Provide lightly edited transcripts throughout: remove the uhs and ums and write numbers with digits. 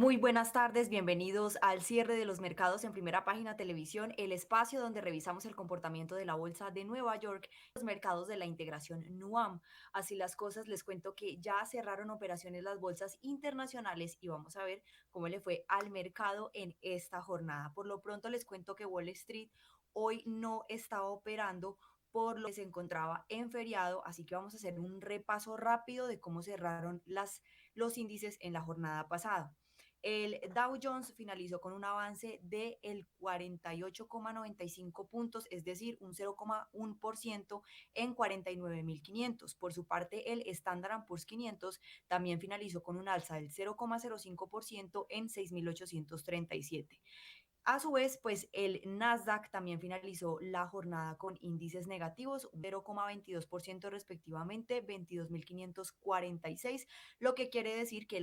Muy buenas tardes, bienvenidos al cierre de los mercados en Primera Página Televisión, el espacio donde revisamos el comportamiento de la Bolsa de Nueva York, los mercados de la integración NUAM. Así las cosas, les cuento que ya cerraron operaciones las bolsas internacionales y vamos a ver cómo le fue al mercado en esta jornada. Por lo pronto les cuento que Wall Street hoy no está operando por lo que se encontraba en feriado, así que vamos a hacer un repaso rápido de cómo cerraron los índices en la jornada pasada. El Dow Jones finalizó con un avance del 48,95 puntos, es decir, un 0,1% en 49.500. Por su parte, el Standard Poor's 500 también finalizó con un alza del 0,05% en 6.837. A su vez, pues el Nasdaq también finalizó la jornada con índices negativos, un 0,22% respectivamente, 22.546, lo que quiere decir que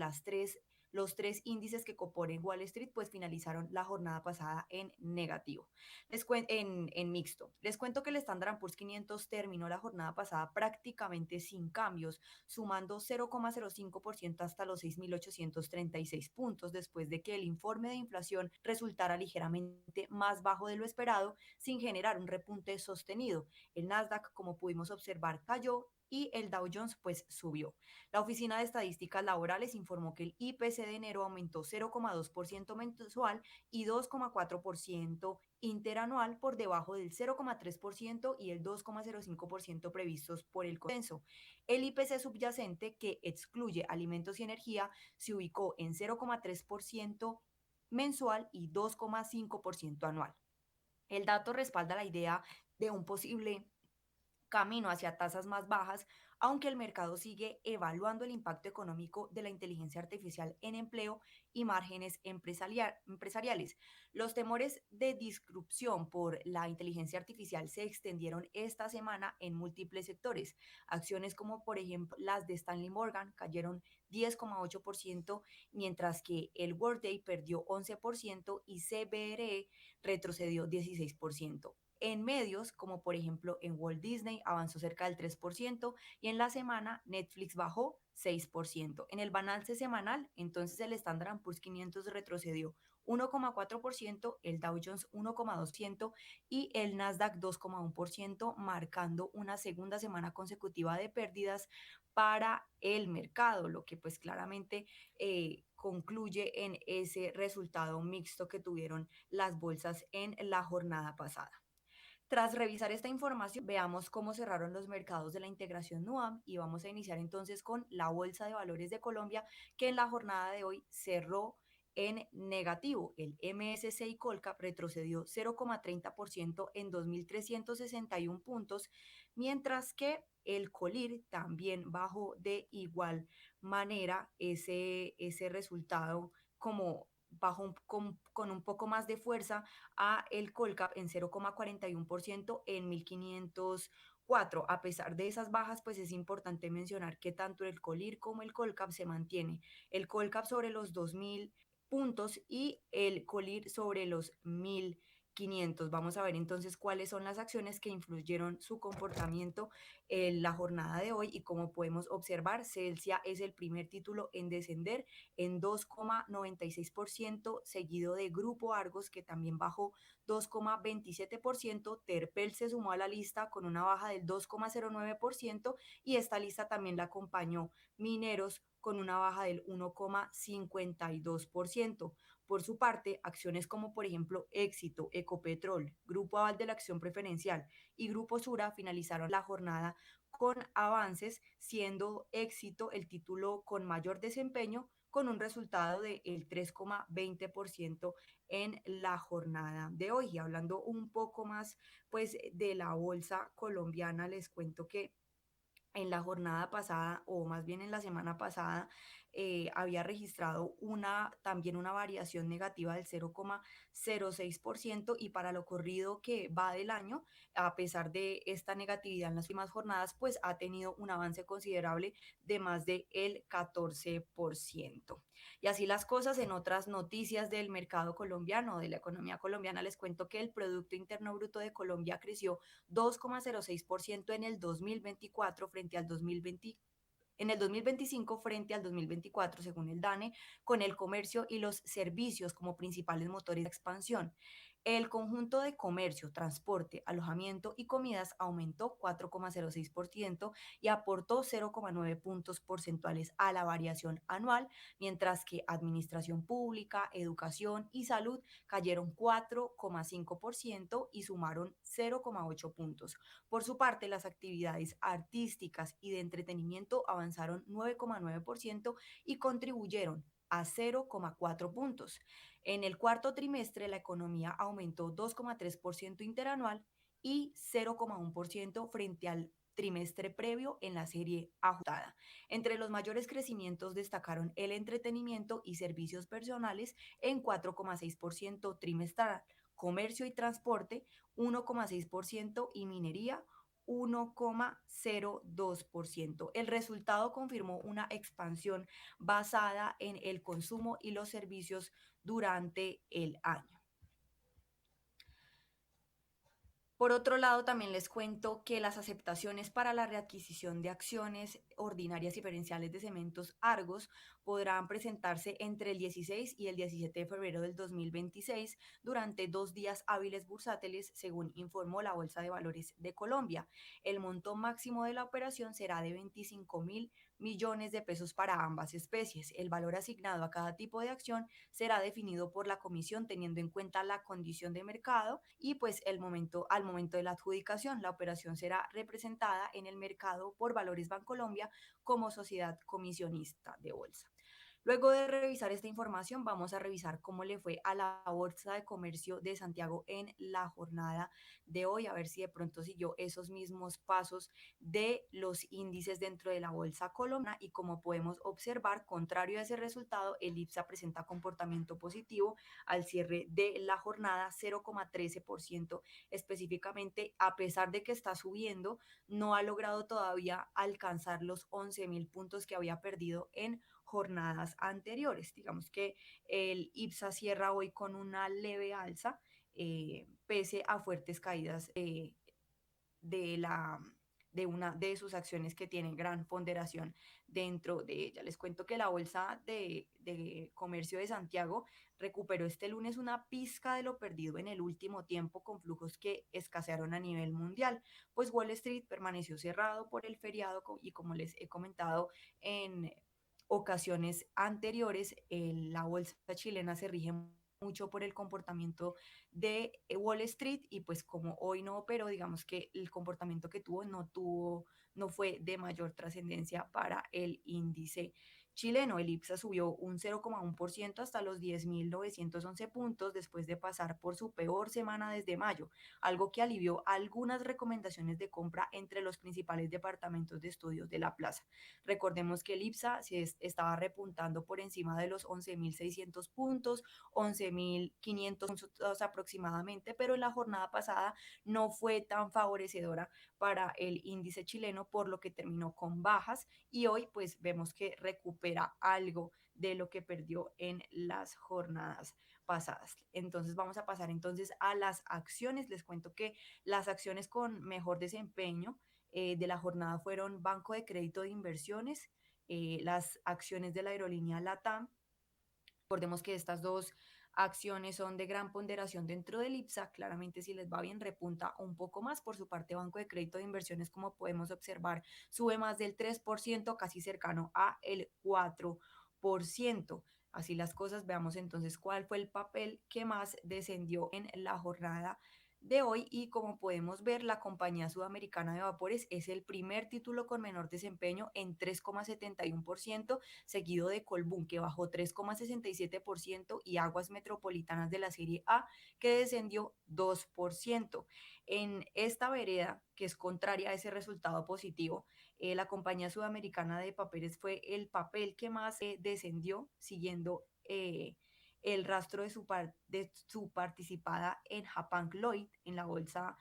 los tres índices que componen Wall Street pues finalizaron la jornada pasada en negativo, en mixto. Les cuento que el Standard Poor's 500 terminó la jornada pasada prácticamente sin cambios, sumando 0,05% hasta los 6.836 puntos después de que el informe de inflación resultara ligeramente más bajo de lo esperado sin generar un repunte sostenido. El Nasdaq, como pudimos observar, cayó y el Dow Jones pues subió. La Oficina de Estadísticas Laborales informó que el IPC de enero aumentó 0,2% mensual y 2,4% interanual por debajo del 0,3% y el 2,05% previstos por el consenso. El IPC subyacente, que excluye alimentos y energía, se ubicó en 0,3% mensual y 2,5% anual. El dato respalda la idea de un posible camino hacia tasas más bajas, aunque el mercado sigue evaluando el impacto económico de la inteligencia artificial en empleo y márgenes empresariales. Los temores de disrupción por la inteligencia artificial se extendieron esta semana en múltiples sectores. Acciones como, por ejemplo, las de Stanley Morgan cayeron 10,8%, mientras que el Workday perdió 11% y CBRE retrocedió 16%. En medios, como por ejemplo en Walt Disney, avanzó cerca del 3% y en la semana Netflix bajó 6%. En el balance semanal, entonces el Standard Poor's 500 retrocedió 1,4%, el Dow Jones 1,2% y el Nasdaq 2,1%, marcando una segunda semana consecutiva de pérdidas para el mercado, lo que pues claramente concluye en ese resultado mixto que tuvieron las bolsas en la jornada pasada. Tras revisar esta información, veamos cómo cerraron los mercados de la integración NUAM y vamos a iniciar entonces con la Bolsa de Valores de Colombia, que en la jornada de hoy cerró en negativo. El MSCI Colcap retrocedió 0,30% en 2.361 puntos, mientras que el Colir también bajó de igual manera ese resultado como bajó con un poco más de fuerza a el Colcap en 0,41% en 1.504. A pesar de esas bajas, pues es importante mencionar que tanto el Colir como el Colcap se mantiene. El Colcap sobre los 2.000 puntos y el Colir sobre los 1.500. Vamos a ver entonces cuáles son las acciones que influyeron su comportamiento en la jornada de hoy y como podemos observar, Celsia es el primer título en descender en 2,96%, seguido de Grupo Argos, que también bajó 2,27%. Terpel se sumó a la lista con una baja del 2,09% y esta lista también la acompañó Mineros con una baja del 1,52%. Por su parte, acciones como por ejemplo Éxito, Ecopetrol, Grupo Aval de la Acción Preferencial y Grupo Sura finalizaron la jornada con avances, siendo Éxito el título con mayor desempeño con un resultado del 3,20% en la jornada de hoy. Y hablando un poco más pues de la bolsa colombiana, les cuento que en la jornada pasada, o más bien en la semana pasada, había registrado también una variación negativa del 0,06% y para lo corrido que va del año, a pesar de esta negatividad en las últimas jornadas, pues ha tenido un avance considerable de más del 14%. Y así las cosas, en otras noticias del mercado colombiano, de la economía colombiana, les cuento que el Producto Interno Bruto de Colombia creció 2,06% en el 2024 frente al 2023 en el 2025 frente al 2024, según el DANE, con el comercio y los servicios como principales motores de expansión. El conjunto de comercio, transporte, alojamiento y comidas aumentó 4,06% y aportó 0,9 puntos porcentuales a la variación anual, mientras que administración pública, educación y salud cayeron 4,5% y sumaron 0,8 puntos. Por su parte, las actividades artísticas y de entretenimiento avanzaron 9,9% y contribuyeron a 0,4 puntos. En el cuarto trimestre, la economía aumentó 2,3% interanual y 0,1% frente al trimestre previo en la serie ajustada. Entre los mayores crecimientos destacaron el entretenimiento y servicios personales en 4,6% trimestral, comercio y transporte 1,6% y minería 1,02%. El resultado confirmó una expansión basada en el consumo y los servicios durante el año. Por otro lado, también les cuento que las aceptaciones para la readquisición de acciones ordinarias y diferenciales de Cementos Argos podrán presentarse entre el 16 y el 17 de febrero del 2026 durante 2 días hábiles bursátiles, según informó la Bolsa de Valores de Colombia. El monto máximo de la operación será de 25.000 millones de pesos para ambas especies. El valor asignado a cada tipo de acción será definido por la comisión teniendo en cuenta la condición de mercado y pues al momento de la adjudicación. La operación será representada en el mercado por Valores Bancolombia como sociedad comisionista de bolsa. Luego de revisar esta información, vamos a revisar cómo le fue a la Bolsa de Comercio de Santiago en la jornada de hoy, a ver si de pronto siguió esos mismos pasos de los índices dentro de la Bolsa colombiana y como podemos observar, contrario a ese resultado, el IPSA presenta comportamiento positivo al cierre de la jornada 0,13% específicamente, a pesar de que está subiendo, no ha logrado todavía alcanzar los 11.000 puntos que había perdido en jornadas anteriores. Digamos que el IPSA cierra hoy con una leve alza, pese a fuertes caídas de la de una de sus acciones que tienen gran ponderación dentro de ella. Les cuento que la Bolsa de Comercio de Santiago recuperó este lunes una pizca de lo perdido en el último tiempo con flujos que escasearon a nivel mundial, pues Wall Street permaneció cerrado por el feriado y como les he comentado en ocasiones anteriores, la bolsa chilena se rige mucho por el comportamiento de Wall Street y pues como hoy no operó, digamos que el comportamiento que no fue de mayor trascendencia para el índice chileno. El IPSA subió un 0,1% hasta los 10.911 puntos después de pasar por su peor semana desde mayo, algo que alivió algunas recomendaciones de compra entre los principales departamentos de estudios de la plaza. Recordemos que el IPSA estaba repuntando por encima de los 11.600 puntos, 11.500 puntos aproximadamente, pero en la jornada pasada no fue tan favorecedora para el índice chileno, por lo que terminó con bajas y hoy pues vemos que recupera algo de lo que perdió en las jornadas pasadas. Entonces vamos a pasar entonces a las acciones. Les cuento que las acciones con mejor desempeño de la jornada fueron Banco de Crédito de Inversiones, las acciones de la aerolínea LATAM. Recordemos que estas dos acciones son de gran ponderación dentro del IPSA. Claramente, si les va bien, repunta un poco más. Por su parte, Banco de Crédito de Inversiones, como podemos observar, sube más del 3%, casi cercano a el 4%. Así las cosas, veamos entonces cuál fue el papel que más descendió en la jornada de hoy y como podemos ver, la compañía sudamericana de vapores es el primer título con menor desempeño en 3,71%, seguido de Colbún, que bajó 3,67%, y Aguas Metropolitanas de la Serie A, que descendió 2%. En esta vereda, que es contraria a ese resultado positivo, la compañía sudamericana de papeles fue el papel que más descendió, siguiendo el rastro de su participada en Hapag Lloyd, en la bolsa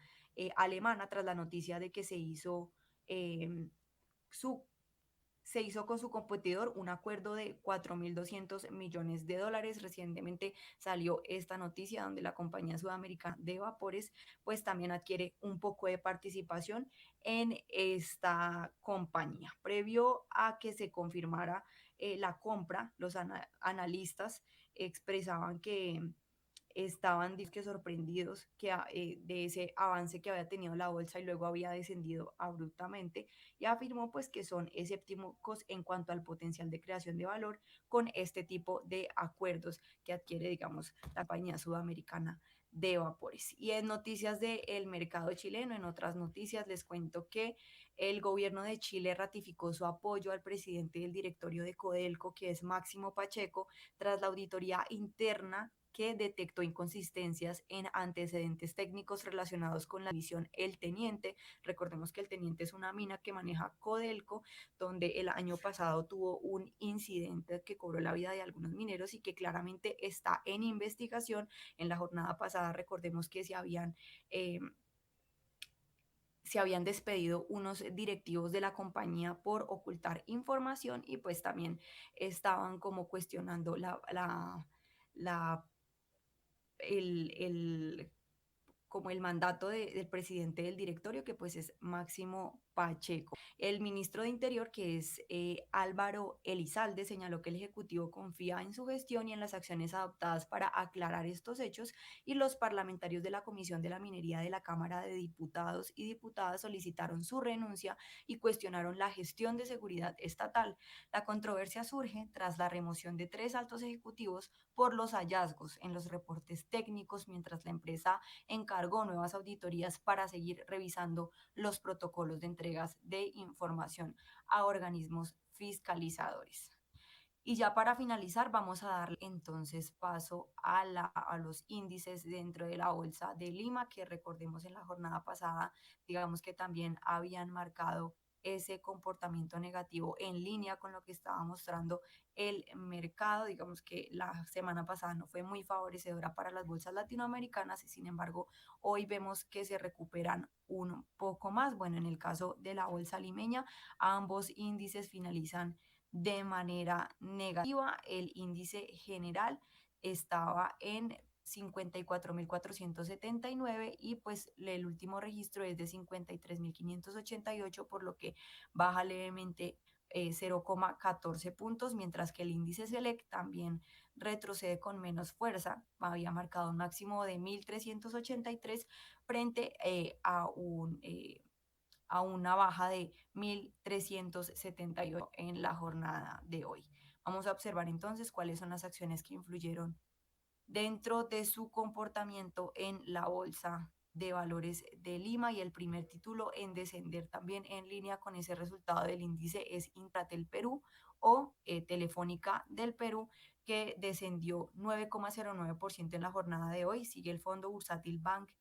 alemana, tras la noticia de que se hizo eh, su se hizo con su competidor un acuerdo de 4.200 millones de dólares. Recientemente salió esta noticia donde la compañía sudamericana de vapores pues también adquiere un poco de participación en esta compañía. Previo a que se confirmara la compra, los analistas expresaban que estaban disque sorprendidos de ese avance que había tenido la bolsa y luego había descendido abruptamente, y afirmó pues que son escépticos en cuanto al potencial de creación de valor con este tipo de acuerdos que adquiere, digamos, la compañía sudamericana de vapores. Y en noticias del mercado chileno, en otras noticias, les cuento que el gobierno de Chile ratificó su apoyo al presidente del directorio de Codelco, que es Máximo Pacheco, tras la auditoría interna que detectó inconsistencias en antecedentes técnicos relacionados con la división El Teniente. Recordemos que El Teniente es una mina que maneja Codelco, donde el año pasado tuvo un incidente que cobró la vida de algunos mineros y que claramente está en investigación. En la jornada pasada recordemos que eh, se habían despedido unos directivos de la compañía por ocultar información, y pues también estaban como cuestionando la el como el mandato del presidente del directorio, que pues es Máximo Pacheco. El ministro de Interior, que es Álvaro Elizalde, señaló que el Ejecutivo confía en su gestión y en las acciones adoptadas para aclarar estos hechos, y los parlamentarios de la Comisión de la Minería de la Cámara de Diputados y Diputadas solicitaron su renuncia y cuestionaron la gestión de seguridad estatal. La controversia surge tras la remoción de 3 altos ejecutivos por los hallazgos en los reportes técnicos, mientras la empresa encargó nuevas auditorías para seguir revisando los protocolos de entregas de información a organismos fiscalizadores. Y ya para finalizar, vamos a darle entonces paso a los índices dentro de la Bolsa de Lima, que recordemos en la jornada pasada, digamos que también habían marcado ese comportamiento negativo en línea con lo que estaba mostrando el mercado. Digamos que la semana pasada no fue muy favorecedora para las bolsas latinoamericanas y sin embargo hoy vemos que se recuperan un poco más. Bueno, en el caso de la bolsa limeña, ambos índices finalizan de manera negativa. El índice general estaba en 54.479 y pues el último registro es de 53.588, por lo que baja levemente 0,14 puntos, mientras que el índice Select también retrocede con menos fuerza. Había marcado un máximo de 1.383 frente a una baja de 1.378 en la jornada de hoy. Vamos a observar entonces cuáles son las acciones que influyeron dentro de su comportamiento en la bolsa de valores de Lima, y el primer título en descender también en línea con ese resultado del índice es Intratel Perú o Telefónica del Perú, que descendió 9,09% en la jornada de hoy. Sigue el fondo bursátil Bank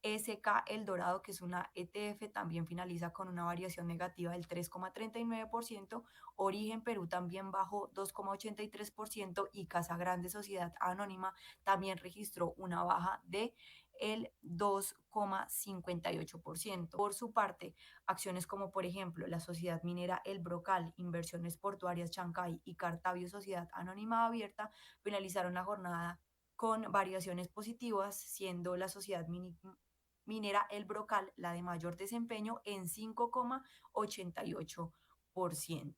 SK El Dorado, que es una ETF, también finaliza con una variación negativa del 3,39%. Origen Perú también bajó 2,83%, y Casa Grande Sociedad Anónima también registró una baja de el 2,58%. Por su parte, acciones como por ejemplo la Sociedad Minera El Brocal, Inversiones Portuarias Chancay y Cartavio Sociedad Anónima Abierta finalizaron la jornada con variaciones positivas, siendo la Sociedad Minera El Brocal la de mayor desempeño en 5,88%.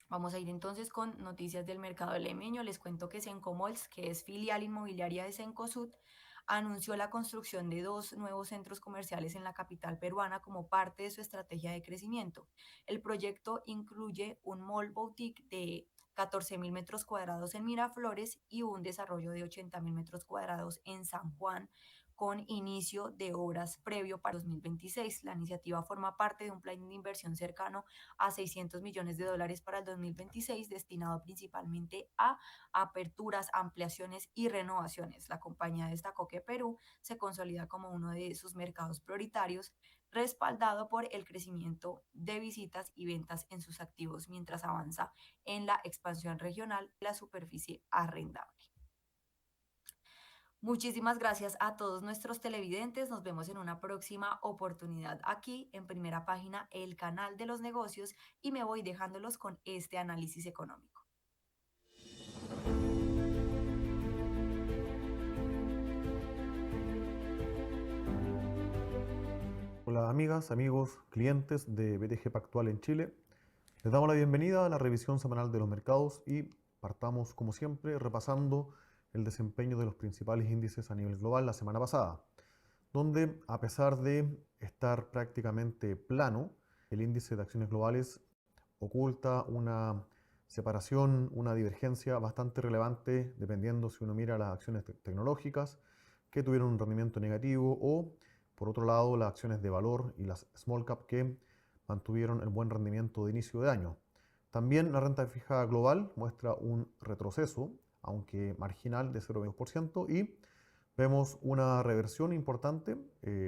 Vamos a ir entonces con noticias del mercado limeño. Les cuento que Sencomols, que es filial inmobiliaria de Cencosud, anunció la construcción de 2 nuevos centros comerciales en la capital peruana como parte de su estrategia de crecimiento. El proyecto incluye un mall boutique de 14.000 metros cuadrados en Miraflores y un desarrollo de 80.000 metros cuadrados en San Juan, con inicio de obras previo para 2026. La iniciativa forma parte de un plan de inversión cercano a 600 millones de dólares para el 2026, destinado principalmente a aperturas, ampliaciones y renovaciones. La compañía destacó que Perú se consolida como uno de sus mercados prioritarios, respaldado por el crecimiento de visitas y ventas en sus activos, mientras avanza en la expansión regional de la superficie arrendable. Muchísimas gracias a todos nuestros televidentes. Nos vemos en una próxima oportunidad aquí en Primera Página, el canal de los negocios, y me voy dejándolos con este análisis económico. Hola amigas, amigos, clientes de BTG Pactual en Chile. Les damos la bienvenida a la revisión semanal de los mercados y partamos como siempre repasando el desempeño de los principales índices a nivel global la semana pasada, donde a pesar de estar prácticamente plano, el índice de acciones globales oculta una separación, una divergencia bastante relevante dependiendo si uno mira las acciones tecnológicas que tuvieron un rendimiento negativo o por otro lado las acciones de valor y las small cap que mantuvieron el buen rendimiento de inicio de año. También la renta fija global muestra un retroceso, aunque marginal, de 0,2% y vemos una reversión importante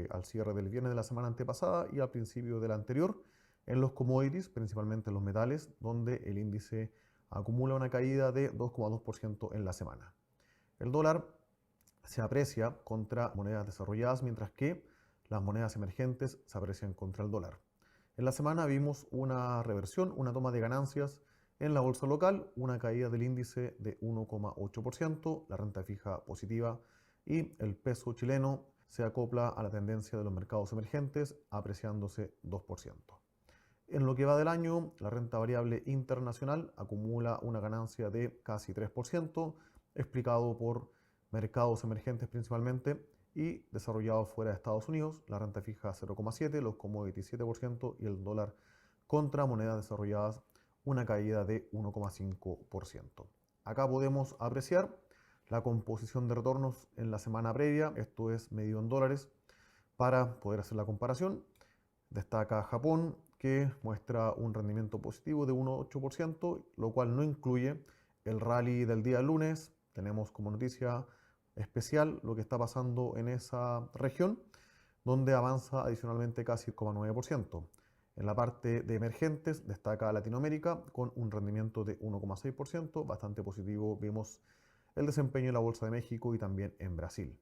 al cierre del viernes de la semana antepasada y al principio de la anterior en los commodities, principalmente en los metales, donde el índice acumula una caída de 2,2% en la semana. El dólar se aprecia contra monedas desarrolladas, mientras que las monedas emergentes se aprecian contra el dólar. En la semana vimos una reversión, una toma de ganancias en la bolsa local, una caída del índice de 1,8%, la renta fija positiva y el peso chileno se acopla a la tendencia de los mercados emergentes, apreciándose 2%. En lo que va del año, la renta variable internacional acumula una ganancia de casi 3%, explicado por mercados emergentes principalmente y desarrollados fuera de Estados Unidos, la renta fija 0,7%, los commodities 7% y el dólar contra monedas desarrolladas una caída de 1,5%. Acá podemos apreciar la composición de retornos en la semana previa, esto es medido en dólares, para poder hacer la comparación. Destaca Japón, que muestra un rendimiento positivo de 1,8%, lo cual no incluye el rally del día lunes. Tenemos como noticia especial lo que está pasando en esa región, donde avanza adicionalmente casi 0,9%. En la parte de emergentes destaca Latinoamérica con un rendimiento de 1,6%, bastante positivo. Vimos el desempeño en la Bolsa de México y también en Brasil.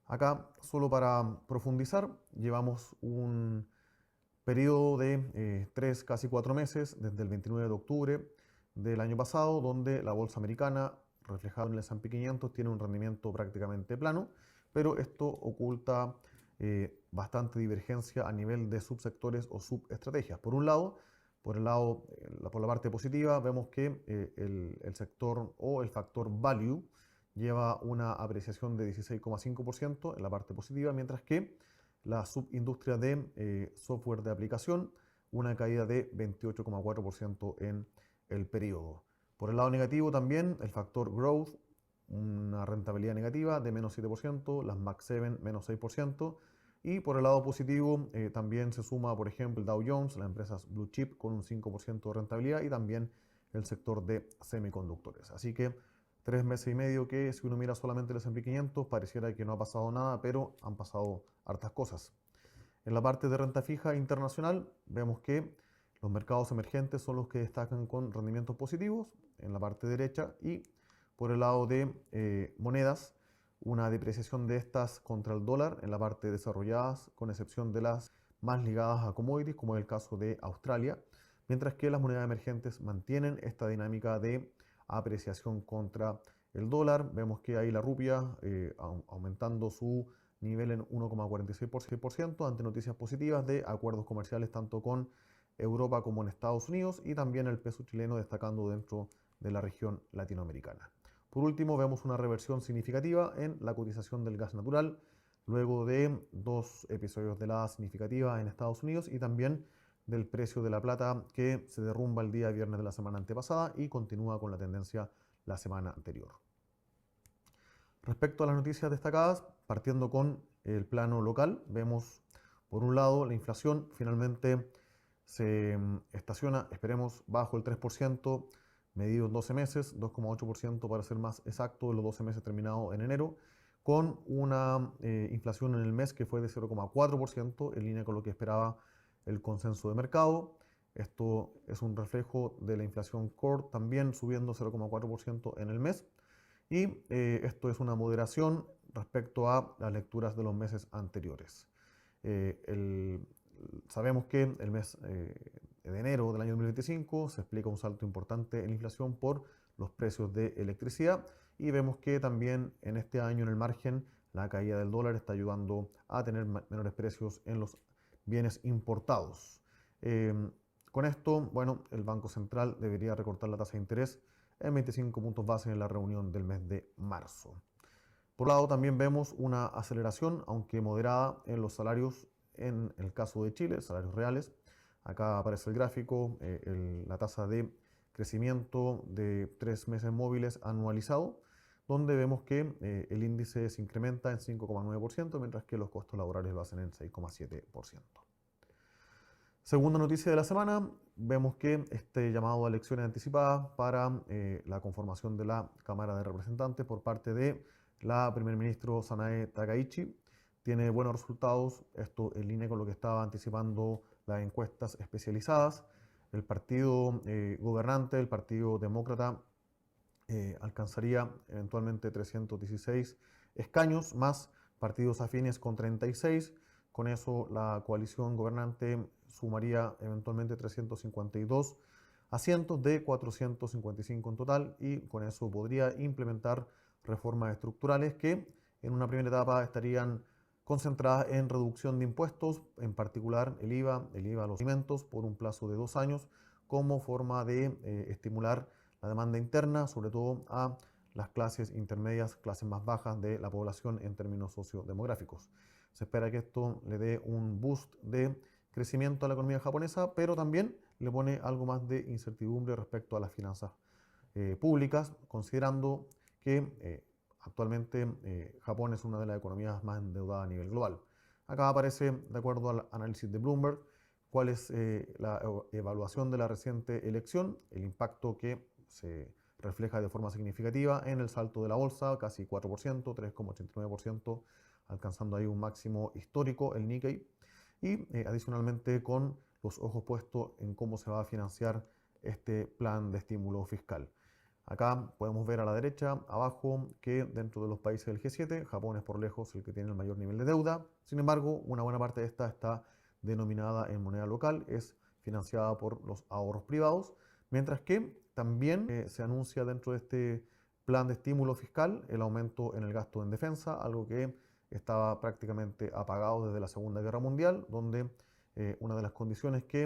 Acá, solo para profundizar, llevamos un periodo de 3, casi 4 meses, desde el 29 de octubre del año pasado, donde la bolsa americana, reflejada en el S&P 500, tiene un rendimiento prácticamente plano, pero esto oculta bastante divergencia a nivel de subsectores o subestrategias. Por un lado, por la parte positiva, vemos que el sector o el factor value lleva una apreciación de 16,5% en la parte positiva, mientras que la subindustria de software de aplicación, una caída de 28,4% en el periodo. Por el lado negativo también el factor growth, una rentabilidad negativa de menos 7%, las Mac 7 menos 6%, y por el lado positivo también se suma, por ejemplo, el Dow Jones, las empresas blue chip con un 5% de rentabilidad y también el sector de semiconductores. Así que 3 meses y medio que si uno mira solamente el S&P 500 pareciera que no ha pasado nada, pero han pasado hartas cosas. En la parte de renta fija internacional vemos que los mercados emergentes son los que destacan con rendimientos positivos en la parte derecha y por el lado de monedas una depreciación de estas contra el dólar en la parte desarrolladas, con excepción de las más ligadas a commodities, como es el caso de Australia, mientras que las monedas emergentes mantienen esta dinámica de apreciación contra el dólar. Vemos que ahí la rupia aumentando su nivel en 1,46% ante noticias positivas de acuerdos comerciales tanto con Europa como en Estados Unidos y también el peso chileno destacando dentro de la región latinoamericana. Por último, vemos una reversión significativa en la cotización del gas natural luego de 2 episodios de helada significativa en Estados Unidos y también del precio de la plata que se derrumba el día viernes de la semana antepasada y continúa con la tendencia la semana anterior. Respecto a las noticias destacadas, partiendo con el plano local, vemos por un lado la inflación finalmente se estaciona, esperemos, bajo el 3%, medido en 12 meses, 2,8% para ser más exacto, en los 12 meses terminados en enero, con una inflación en el mes que fue de 0,4%, en línea con lo que esperaba el consenso de mercado. Esto es un reflejo de la inflación core también subiendo 0,4% en el mes. y esto es una moderación respecto a las lecturas de los meses anteriores. Eh, el- Sabemos que el mes de enero del año 2025 se explica un salto importante en la inflación por los precios de electricidad y vemos que también en este año en el margen la caída del dólar está ayudando a tener menores precios en los bienes importados. Eh, con esto, bueno, el Banco Central debería recortar la tasa de interés en 25 puntos base en la reunión del mes de marzo. Por un lado, también vemos una aceleración, aunque moderada, en los salarios en el caso de Chile, salarios reales. Acá aparece el gráfico, la tasa de crecimiento de 3 meses móviles anualizado, donde vemos que el índice se incrementa en 5,9%, mientras que los costos laborales lo hacen en 6,7%. Segunda noticia de la semana, vemos que este llamado a elecciones anticipadas para la conformación de la Cámara de Representantes por parte de la primer ministro Sanae Takaichi tiene buenos resultados, esto en línea con lo que estaba anticipando las encuestas especializadas. El partido gobernante, el Partido Demócrata, alcanzaría eventualmente 316 escaños, más partidos afines con 36. Con eso la coalición gobernante sumaría eventualmente 352 asientos de 455 en total y con eso podría implementar reformas estructurales que en una primera etapa estarían concentradas en reducción de impuestos, en particular el IVA a los alimentos por un plazo de 2 años como forma de estimular la demanda interna, sobre todo a las clases intermedias, clases más bajas de la población en términos sociodemográficos. Se espera que esto le dé un boost de crecimiento a la economía japonesa, pero también le pone algo más de incertidumbre respecto a las finanzas públicas, considerando que actualmente Japón es una de las economías más endeudadas a nivel global. Acá aparece, de acuerdo al análisis de Bloomberg, cuál es la evaluación de la reciente elección, el impacto que se refleja de forma significativa en el salto de la bolsa, casi 4%, 3,89%, alcanzando ahí un máximo histórico, el Nikkei, y adicionalmente con los ojos puestos en cómo se va a financiar este plan de estímulo fiscal. Acá podemos ver a la derecha, abajo, que dentro de los países del G7, Japón es por lejos el que tiene el mayor nivel de deuda. Sin embargo, una buena parte de esta está denominada en moneda local, es financiada por los ahorros privados, mientras que también se anuncia dentro de este plan de estímulo fiscal el aumento en el gasto en defensa, algo que estaba prácticamente apagado desde la Segunda Guerra Mundial, donde una de las condiciones que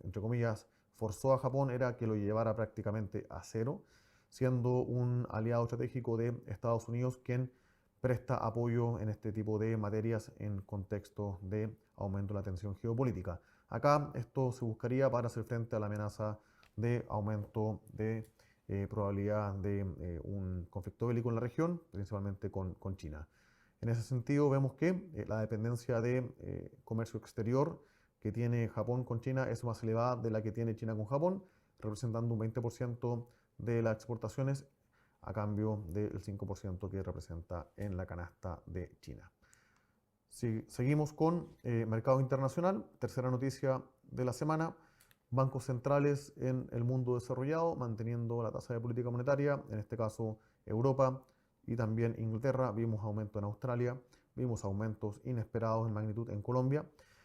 entre comillas, forzó a Japón era que lo llevara prácticamente a cero, siendo un aliado estratégico de Estados Unidos quien presta apoyo en este tipo de materias en contexto de aumento de la tensión geopolítica. Acá esto se buscaría para hacer frente a la amenaza de aumento de probabilidad de un conflicto bélico en la región, principalmente con China. En ese sentido, vemos que la dependencia de comercio exterior que tiene Japón con China es más elevada de la que tiene China con Japón, representando un 20% de las exportaciones a cambio del 5% que representa en la canasta de China. Si seguimos con mercado internacional, tercera noticia de la semana, bancos centrales en el mundo desarrollado manteniendo la tasa de política monetaria, en este caso Europa y también Inglaterra, vimos aumento en Australia, vimos aumentos inesperados en magnitud en Colombia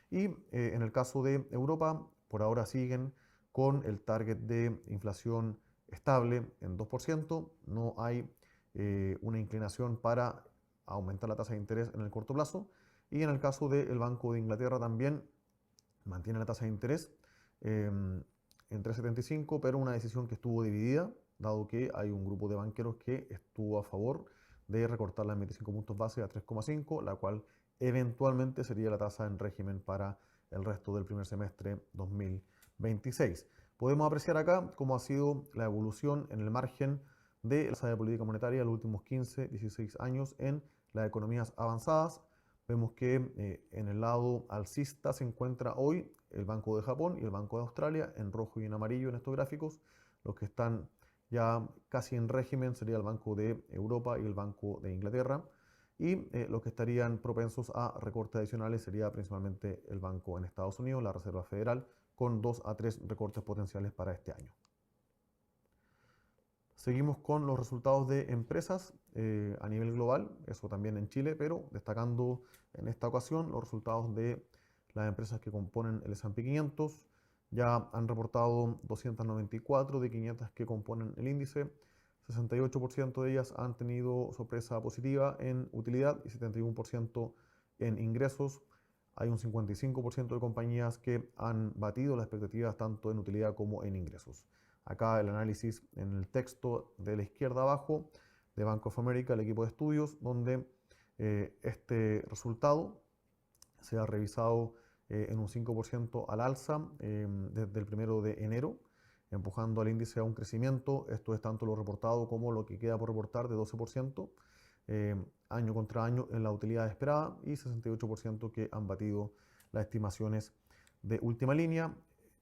y en el caso de Europa, por ahora siguen con el target de inflación estable en 2%, no hay una inclinación para aumentar la tasa de interés en el corto plazo. Y en el caso del Banco de Inglaterra también mantiene la tasa de interés en 3,75, pero una decisión que estuvo dividida, dado que hay un grupo de banqueros que estuvo a favor de recortarla en 25 puntos base a 3,5, la cual eventualmente sería la tasa en régimen para el resto del primer semestre 2026. Podemos apreciar acá cómo ha sido la evolución en el margen de la tasa de política monetaria en los últimos 15, 16 años en las economías avanzadas. Vemos que en el lado alcista se encuentra hoy el Banco de Japón y el Banco de Australia en rojo y en amarillo en estos gráficos. Los que están ya casi en régimen sería el Banco de Europa y el Banco de Inglaterra. Y los que estarían propensos a recortes adicionales sería principalmente el Banco en Estados Unidos, la Reserva Federal, con 2 a 3 recortes potenciales para este año. Seguimos con los resultados de empresas a nivel global, eso también en Chile, pero destacando en esta ocasión los resultados de las empresas que componen el S&P 500. Ya han reportado 294 de 500 que componen el índice. 68% de ellas han tenido sorpresa positiva en utilidad y 71% en ingresos. Hay un 55% de compañías que han batido las expectativas tanto en utilidad como en ingresos. Acá el análisis en el texto de la izquierda abajo de Bank of America, el equipo de estudios, donde este resultado se ha revisado en un 5% al alza desde el 1 de enero, empujando al índice a un crecimiento. Esto es tanto lo reportado como lo que queda por reportar de 12% año contra año en la utilidad esperada y 68% que han batido las estimaciones de última línea,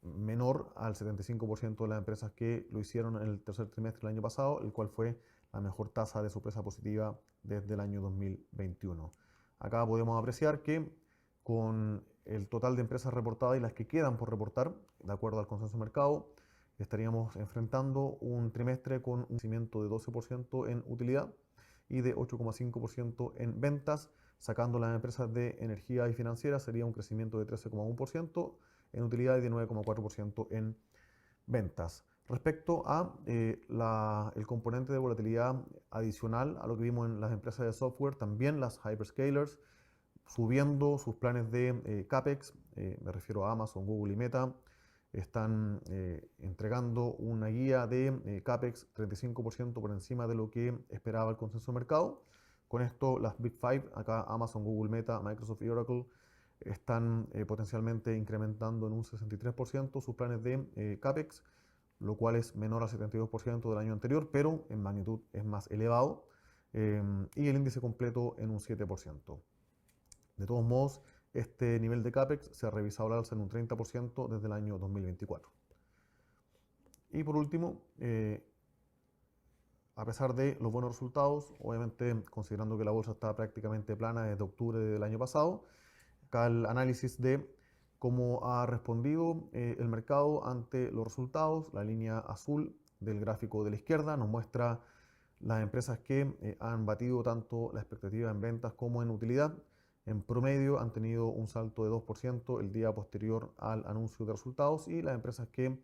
menor al 75% de las empresas que lo hicieron en el tercer trimestre del año pasado, el cual fue la mejor tasa de sorpresa positiva desde el año 2021. Acá podemos apreciar que con el total de empresas reportadas y las que quedan por reportar, de acuerdo al consenso de mercado, estaríamos enfrentando un trimestre con un crecimiento de 12% en utilidad y de 8,5% en ventas. Sacando las empresas de energía y financiera sería un crecimiento de 13,1% en utilidad y de 9,4% en ventas. Respecto a el componente de volatilidad adicional a lo que vimos en las empresas de software, también las hyperscalers subiendo sus planes de CAPEX, me refiero a Amazon, Google y Meta, están entregando una guía de CAPEX 35% por encima de lo que esperaba el consenso de mercado. Con esto, las Big Five, acá Amazon, Google, Meta, Microsoft y Oracle, están potencialmente incrementando en un 63% sus planes de CAPEX, lo cual es menor al 72% del año anterior, pero en magnitud es más elevado, y el índice completo en un 7%. De todos modos, este nivel de CAPEX se ha revisado al alza en un 30% desde el año 2024. Y por último, a pesar de los buenos resultados, obviamente considerando que la bolsa está prácticamente plana desde octubre del año pasado, acá el análisis de cómo ha respondido el mercado ante los resultados. La línea azul del gráfico de la izquierda nos muestra las empresas que han batido tanto la expectativa en ventas como en utilidad. En promedio han tenido un salto de 2% el día posterior al anuncio de resultados, y las empresas que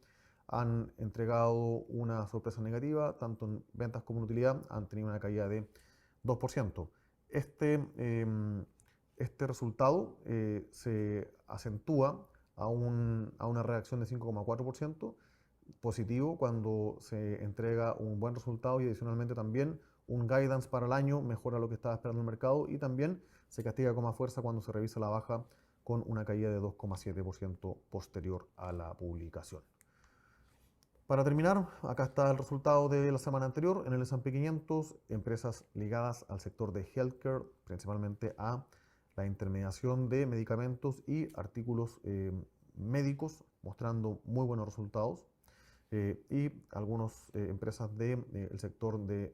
han entregado una sorpresa negativa, tanto en ventas como en utilidad, han tenido una caída de 2%. Este resultado se acentúa a una reacción de 5,4% positivo cuando se entrega un buen resultado, y adicionalmente también un guidance para el año mejora lo que estaba esperando el mercado, y también se castiga con más fuerza cuando se revisa la baja con una caída de 2,7% posterior a la publicación. Para terminar, acá está el resultado de la semana anterior en el S&P 500, empresas ligadas al sector de healthcare, principalmente a la intermediación de medicamentos y artículos médicos, mostrando muy buenos resultados, y algunas empresas del sector de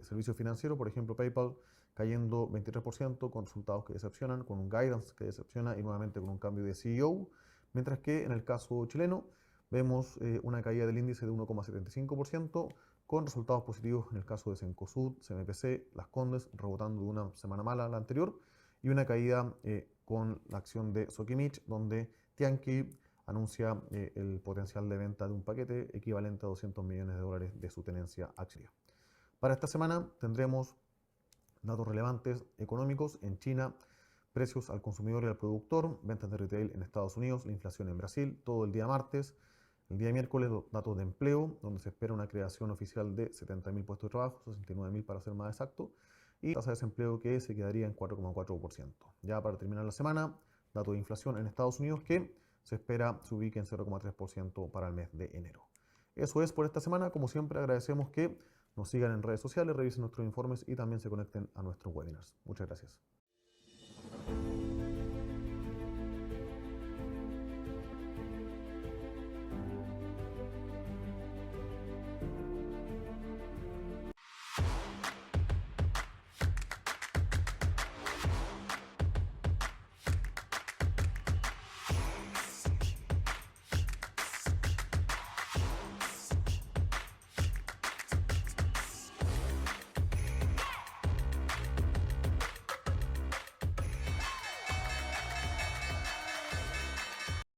servicios financieros, por ejemplo PayPal, cayendo 23% con resultados que decepcionan, con un guidance que decepciona y nuevamente con un cambio de CEO, mientras que en el caso chileno vemos una caída del índice de 1,75% con resultados positivos en el caso de Cencosud, CMPC, Las Condes, rebotando de una semana mala a la anterior, y una caída con la acción de Sokimich, donde Tianqi anuncia el potencial de venta de un paquete equivalente a $200 millones de su tenencia accionaria. Para esta semana tendremos datos relevantes económicos en China, precios al consumidor y al productor, ventas de retail en Estados Unidos, la inflación en Brasil, todo el día martes. El día miércoles, datos de empleo, donde se espera una creación oficial de 70.000 puestos de trabajo, 69.000 para ser más exacto, y tasa de desempleo que se quedaría en 4,4%. Ya para terminar la semana, datos de inflación en Estados Unidos que se espera se ubique en 0,3% para el mes de enero. Eso es por esta semana. Como siempre, agradecemos que nos sigan en redes sociales, revisen nuestros informes y también se conecten a nuestros webinars. Muchas gracias.